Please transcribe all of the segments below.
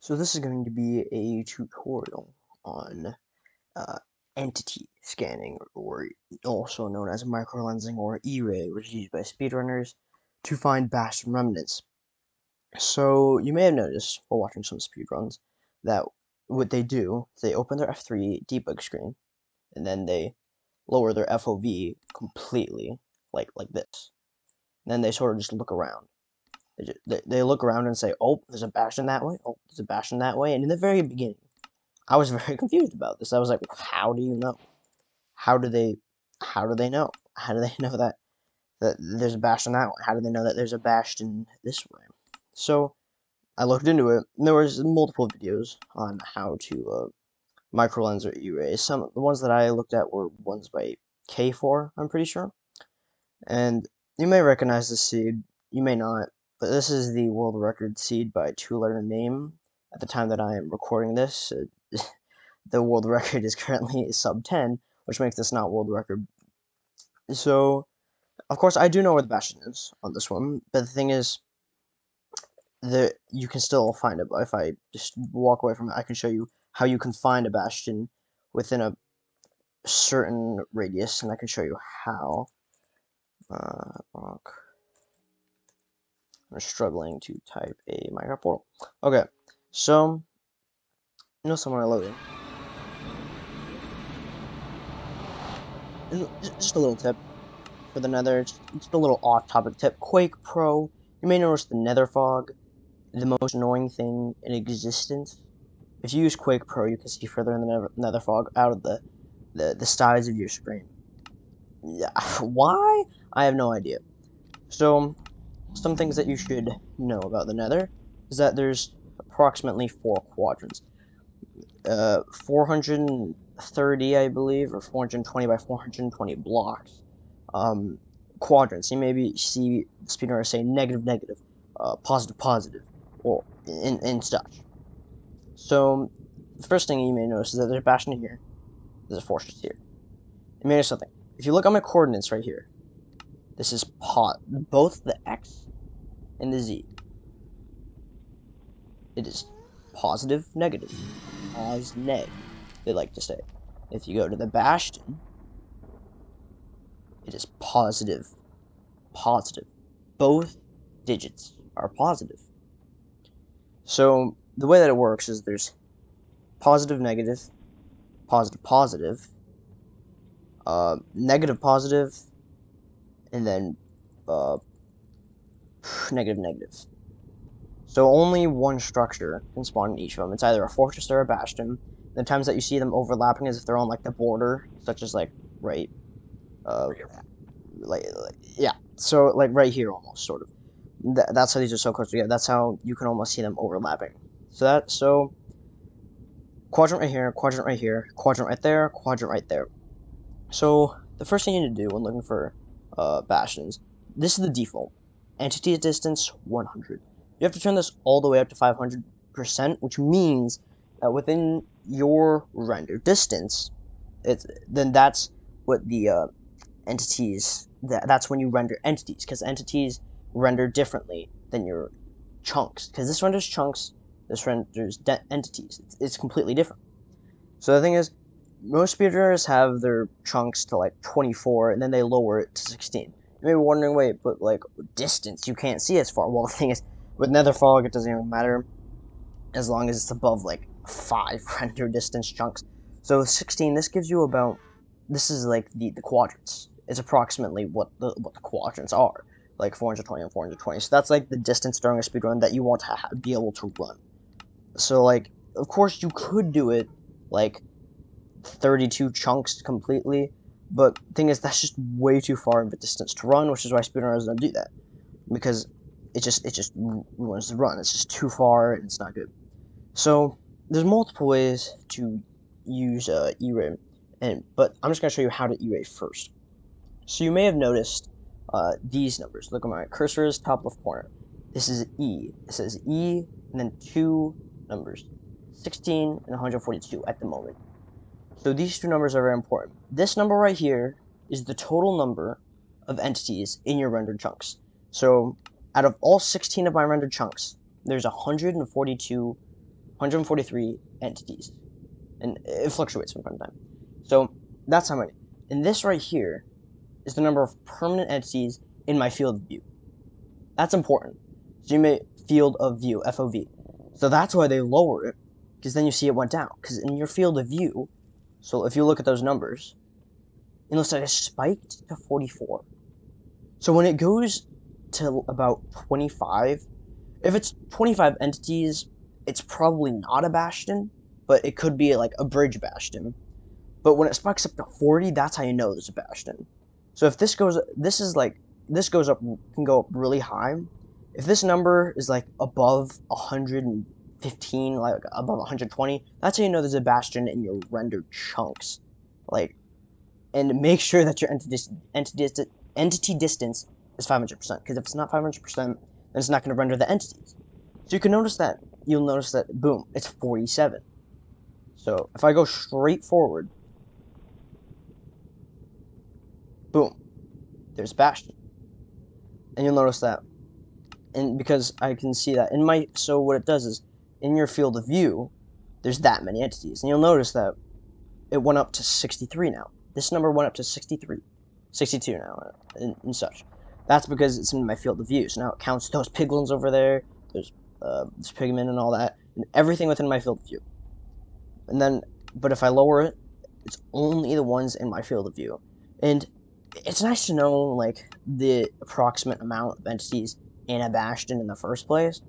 So this is going to be a tutorial on uh, entity scanning, or also known as microlensing or E-ray, which is used by speedrunners to find Bastion remnants. So you may have noticed while watching some speedruns that what they do is they open their F3 debug screen and then they lower their FOV completely, like this. And then they sort of just look around. They look around and say, oh, there's a Bastion that way, oh, there's a Bastion that way, and in the very beginning, I was very confused about this. I was like, how do you know? How do they know? How do they know that there's a Bastion that way? How do they know that there's a Bastion this way? So I looked into it, and there was multiple videos on how to microlens or erase. The ones that I looked at were ones by K4, I'm pretty sure. And you may recognize this seed, you may not, but this is the world record seed by two-letter name. At the time that I am recording this, the world record is currently sub 10, which makes this not world record. So, of course, I do know where the Bastion is on this one, but the thing is, you can still find it. If I just walk away from it, I can show you how you can find a Bastion within a certain radius, and I can show you how. Rock. I'm struggling to type a Minecraft portal. Okay, so, somewhere I loaded. And just a little tip for the nether, just a little off-topic tip. Quake Pro, you may notice the nether fog, the most annoying thing in existence. If you use Quake Pro, you can see further in the nether fog out of the sides of your screen. Yeah, why? I have no idea. So, some things that you should know about the nether is that there's approximately 4 quadrants. 430, I believe, or 420 by 420 blocks. Quadrants. You maybe see speedrunners say negative, negative, positive, positive, or and such. So, the first thing you may notice is that there's a Bastion here, there's a fortress here. You may notice something. If you look at my coordinates right here, this is both the X and the Z. It is positive, negative, neg, they like to say. If you go to the Bastion, it is positive, positive. Both digits are positive. So the way that it works is there's positive, negative, positive, positive, negative, positive, and then negative, negative. So only one structure can spawn in each of them. It's either a fortress or a bastion. The times that you see them overlapping is if they're on like the border, such as like right, yeah. So like right here almost, sort of. That's how these are so close together. That's how you can almost see them overlapping. So quadrant right here, quadrant right here, quadrant right there, quadrant right there. So the first thing you need to do when looking for bastions, this is the default. Entity distance 100. You have to turn this all the way up to 500%, which means that within your render distance, then that's what the entities, that's when you render entities, because entities render differently than your chunks, because this renders chunks, this renders entities. It's completely different. So the thing is, most speedrunners have their chunks to like 24, and then they lower it to 16. You may be wondering, wait, but like distance, you can't see as far. Well, the thing is, with nether fog, it doesn't even matter as long as it's above like 5 render distance chunks. So 16, this gives you about, this is like the quadrants. It's approximately what the quadrants are, like 420 and 420. So that's like the distance during a speedrun that you want to be able to run. So like, of course you could do it like 32 chunks completely, but the thing is, that's just way too far of a distance to run, which is why speedrunners don't do that, because it just ruins the run. It's just too far and it's not good. So there's multiple ways to use E-ray, but I'm just going to show you how to E-ray first. So you may have noticed these numbers. Look at my cursor is top left corner. This is E. It says E and then 2 numbers, 16 and 142 at the moment. So these 2 numbers are very important. This number right here is the total number of entities in your rendered chunks. So out of all 16 of my rendered chunks, there's 142 143 entities, and it fluctuates from time to time. So that's how many. And this right here is the number of permanent entities in my field of view. That's important. So you may field of view, FOV. So that's why they lower it, because then you see it went down. Because in your field of view, so if you look at those numbers, it looks like it spiked to 44. So when it goes to about 25, if it's 25 entities, it's probably not a bastion, but it could be like a bridge bastion. But when it spikes up to 40, that's how you know there's a bastion. So if this goes, this goes up, can go up really high. If this number is like above 115, like above 120, that's how you know there's a bastion in your rendered chunks. Like, and make sure that your entity distance is 500%, because if it's not 500%, then it's not going to render the entities. So you can notice that, you'll notice that, boom, it's 47. So if I go straight forward, boom, there's Bastion. And you'll notice that, and because I can see that in my, so what it does is, in your field of view, there's that many entities. And you'll notice that it went up to 63 now. This number went up to 63, 62 now, and such. That's because it's in my field of view. So now it counts those piglins over there, there's pigmen and all that, and everything within my field of view. And then, but if I lower it, it's only the ones in my field of view. And it's nice to know, like, the approximate amount of entities in a bastion in the first place.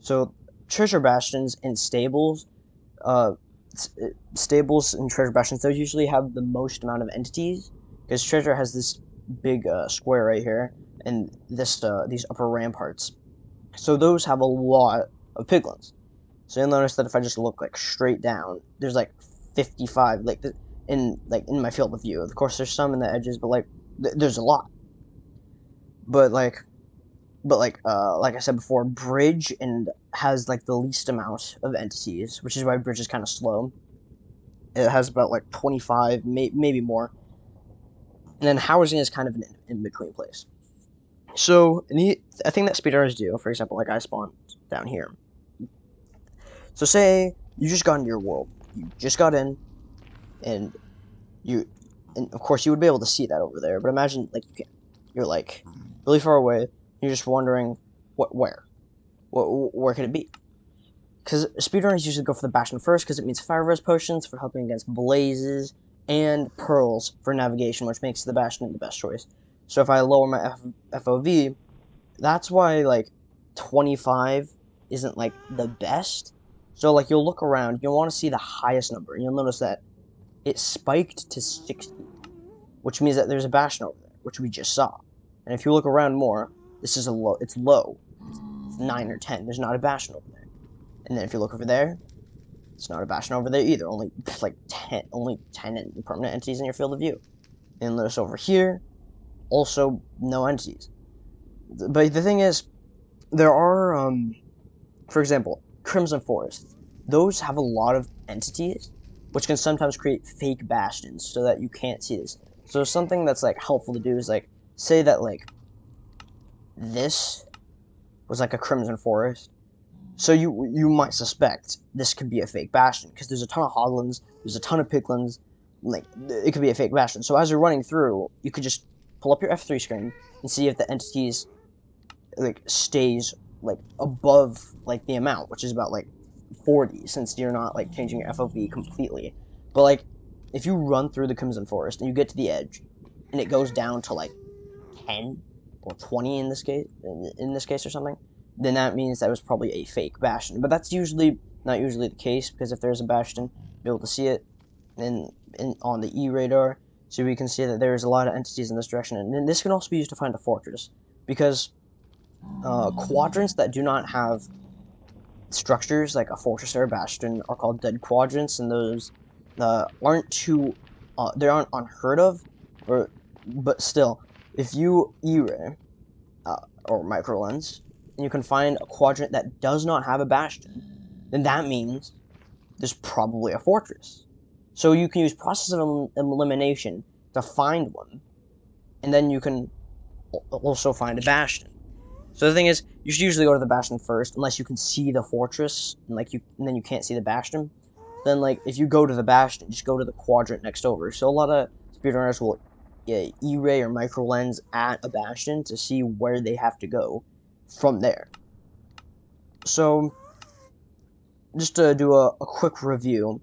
So, treasure bastions and stables, stables and treasure bastions, those usually have the most amount of entities, because treasure has this big square right here, and this these upper ramparts. So those have a lot of piglins. So you'll notice that if I just look like straight down, there's like 55 in my field of view. Of course, there's some in the edges, but like there's a lot. But like I said before, bridge and has like the least amount of entities, which is why bridge is kind of slow. It has about like 25, maybe more. And then housing is kind of an in-between place. So I think that speedrunners do, for example, like I spawned down here. So say you just got into your world, you just got in, and of course you would be able to see that over there. But imagine like you're like really far away. You're just wondering where could it be? Because speedrunners usually go for the Bastion first, because it means fire res potions for helping against blazes, and pearls for navigation, which makes the Bastion the best choice. So if I lower my FOV, that's why like 25 isn't like the best. So like you'll look around, you'll want to see the highest number, and you'll notice that it spiked to 60, which means that there's a Bastion over there, which we just saw. And if you look around more, this is low. It's 9 or 10. There's not a Bastion over there. And then if you look over there, it's not a Bastion over there either. Only like 10 permanent entities in your field of view. And notice over here, also no entities. But the thing is, there are, for example, Crimson Forest. Those have a lot of entities, which can sometimes create fake bastions so that you can't see this. So something that's like helpful to do is like, say that like this was like a Crimson Forest. So you might suspect this could be a fake bastion, because there's a ton of hoglins, there's a ton of piglins, like it could be a fake bastion. So as you're running through, you could just pull up your F3 screen and see if the entities like stays like above like the amount, which is about like 40, since you're not like changing your FOV completely. But like if you run through the Crimson Forest and you get to the edge and it goes down to like 10 or 20 in this case or something, then that means that was probably a fake bastion. But that's not usually the case, because if there's a bastion, you'll be able to see it on the E radar, so we can see that there's a lot of entities in this direction. And then this can also be used to find a fortress, because quadrants that do not have structures like a fortress or a bastion are called dead quadrants, and those aren't unheard of, but still, if you E-ray or microlens, and you can find a quadrant that does not have a bastion, then that means there's probably a fortress. So you can use process of elimination to find one, and then you can also find a bastion. So the thing is, you should usually go to the Bastion first, unless you can see the fortress, and and then you can't see the Bastion. Then like if you go to the Bastion, just go to the quadrant next over. So a lot of speedrunners will E-ray or microlens at a Bastion to see where they have to go from there. So just to do a quick review,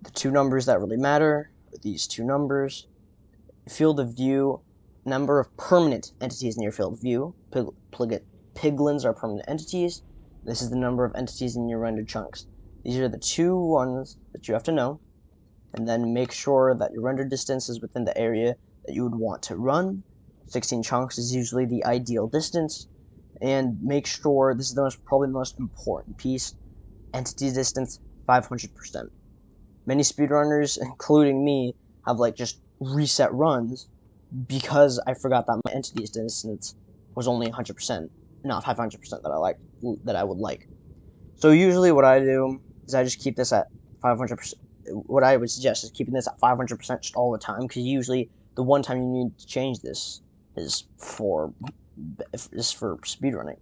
the two numbers that really matter are these two numbers. Field of view, number of permanent entities in your field of view. Piglins are permanent entities. This is the number of entities in your rendered chunks. These are the two ones that you have to know. And then make sure that your render distance is within the area that you would want to run. 16 chunks is usually the ideal distance. And make sure, this is probably the most important piece, entity distance 500%. Many speedrunners, including me, have like just reset runs because I forgot that my entity distance was only 100%, not 500% that I would like. So usually what I do is I just keep this at 500%. What I would suggest is keeping this at 500% just all the time, because usually the one time you need to change this is for speedrunning.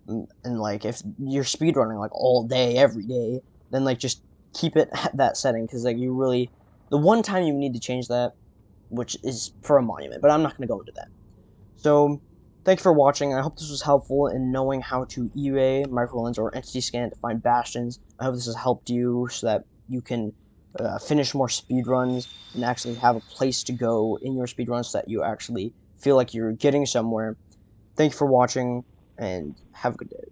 And like if you're speedrunning like all day every day, then like just keep it at that setting, because like the one time you need to change that, which is for a monument, but I'm not going to go into that. So thanks for watching. I hope this was helpful in knowing how to E-ray, microlens, or entity scan to find bastions. I hope this has helped you so that you can finish more speedruns and actually have a place to go in your speedruns so that you actually feel like you're getting somewhere. Thank you for watching, and have a good day.